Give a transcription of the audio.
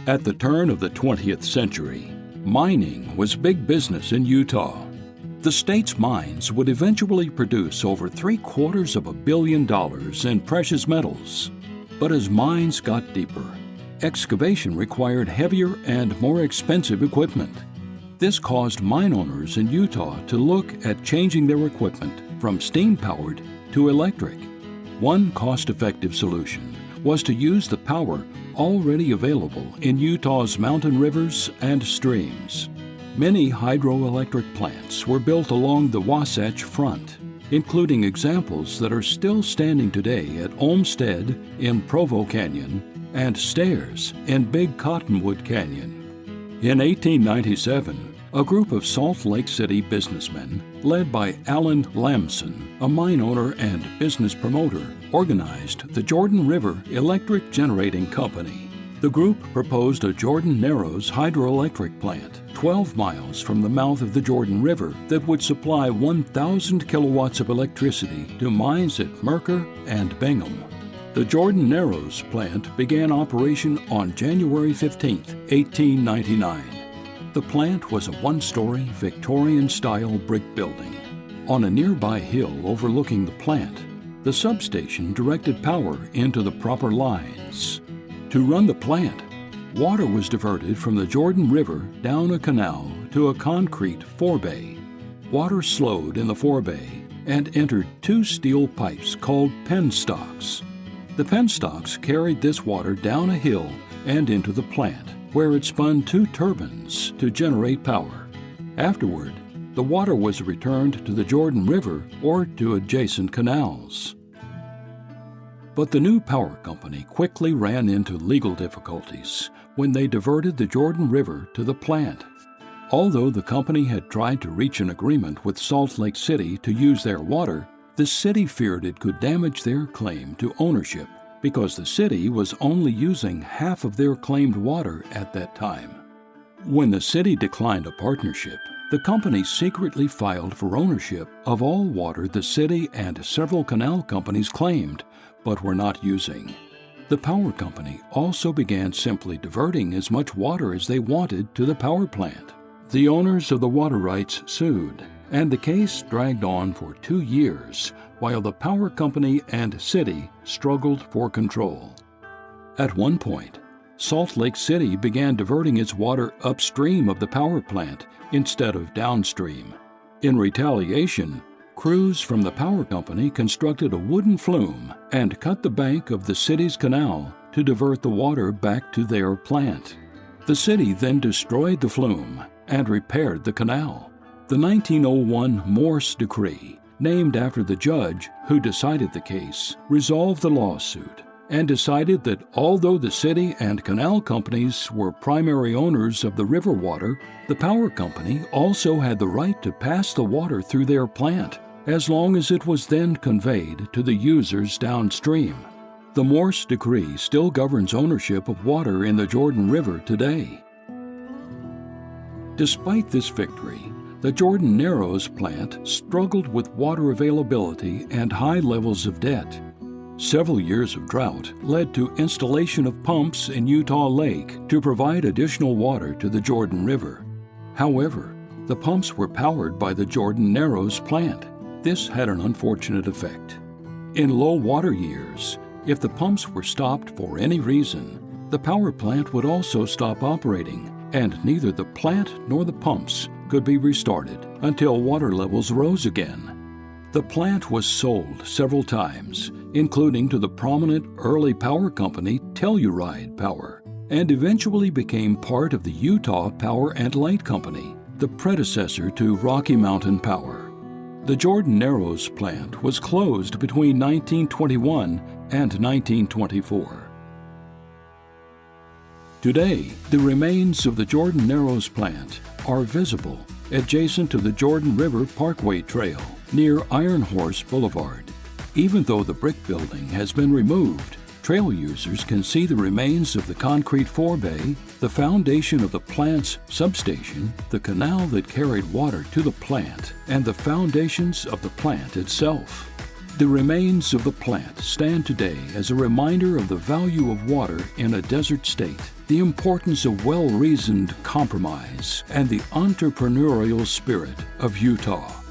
At the turn of the 20th century, mining was big business in Utah. The state's mines would eventually produce over $750 million in precious metals. But as mines got deeper, excavation required heavier and more expensive equipment. This caused mine owners in Utah to look at changing their equipment from steam-powered to electric. One cost-effective solution was to use the power already available in Utah's mountain rivers and streams. Many hydroelectric plants were built along the Wasatch Front, including examples that are still standing today at Olmsted in Provo Canyon and Stairs in Big Cottonwood Canyon. In 1897, a group of Salt Lake City businessmen, led by Alan Lamson, a mine owner and business promoter, organized the Jordan River Electric Generating Company. The group proposed a Jordan Narrows hydroelectric plant 12 miles from the mouth of the Jordan River that would supply 1,000 kilowatts of electricity to mines at Mercer and Bingham. The Jordan Narrows plant began operation on January 15, 1899. The plant was a one-story Victorian-style brick building. On a nearby hill overlooking the plant, the substation directed power into the proper lines. To run the plant, water was diverted from the Jordan River down a canal to a concrete forebay. Water slowed in the forebay and entered two steel pipes called penstocks. The penstocks carried this water down a hill and into the plant, where it spun two turbines to generate power. Afterward, the water was returned to the Jordan River or to adjacent canals. But the new power company quickly ran into legal difficulties when they diverted the Jordan River to the plant. Although the company had tried to reach an agreement with Salt Lake City to use their water, the city feared it could damage their claim to ownership because the city was only using half of their claimed water at that time. When the city declined a partnership, the company secretly filed for ownership of all water the city and several canal companies claimed, but were not using. The power company also began simply diverting as much water as they wanted to the power plant. The owners of the water rights sued, and the case dragged on for 2 years while the power company and city struggled for control. At one point, Salt Lake City began diverting its water upstream of the power plant instead of downstream. In retaliation, crews from the power company constructed a wooden flume and cut the bank of the city's canal to divert the water back to their plant. The city then destroyed the flume and repaired the canal. The 1901 Morse Decree, named after the judge who decided the case, resolved the lawsuit and decided that although the city and canal companies were primary owners of the river water, the power company also had the right to pass the water through their plant, as long as it was then conveyed to the users downstream. The Morse Decree still governs ownership of water in the Jordan River today. Despite this victory, the Jordan Narrows plant struggled with water availability and high levels of debt. Several years of drought led to installation of pumps in Utah Lake to provide additional water to the Jordan River. However, the pumps were powered by the Jordan Narrows plant. This had an unfortunate effect. In low water years, if the pumps were stopped for any reason, the power plant would also stop operating, and neither the plant nor the pumps could be restarted until water levels rose again. The plant was sold several times, including to the prominent early power company Telluride Power, and eventually became part of the Utah Power and Light Company, the predecessor to Rocky Mountain Power. The Jordan Narrows plant was closed between 1921 and 1924. Today, the remains of the Jordan Narrows plant are visible adjacent to the Jordan River Parkway Trail near Iron Horse Boulevard. Even though the brick building has been removed, trail users can see the remains of the concrete forebay, the foundation of the plant's substation, the canal that carried water to the plant, and the foundations of the plant itself. The remains of the plant stand today as a reminder of the value of water in a desert state, the importance of well-reasoned compromise, and the entrepreneurial spirit of Utah.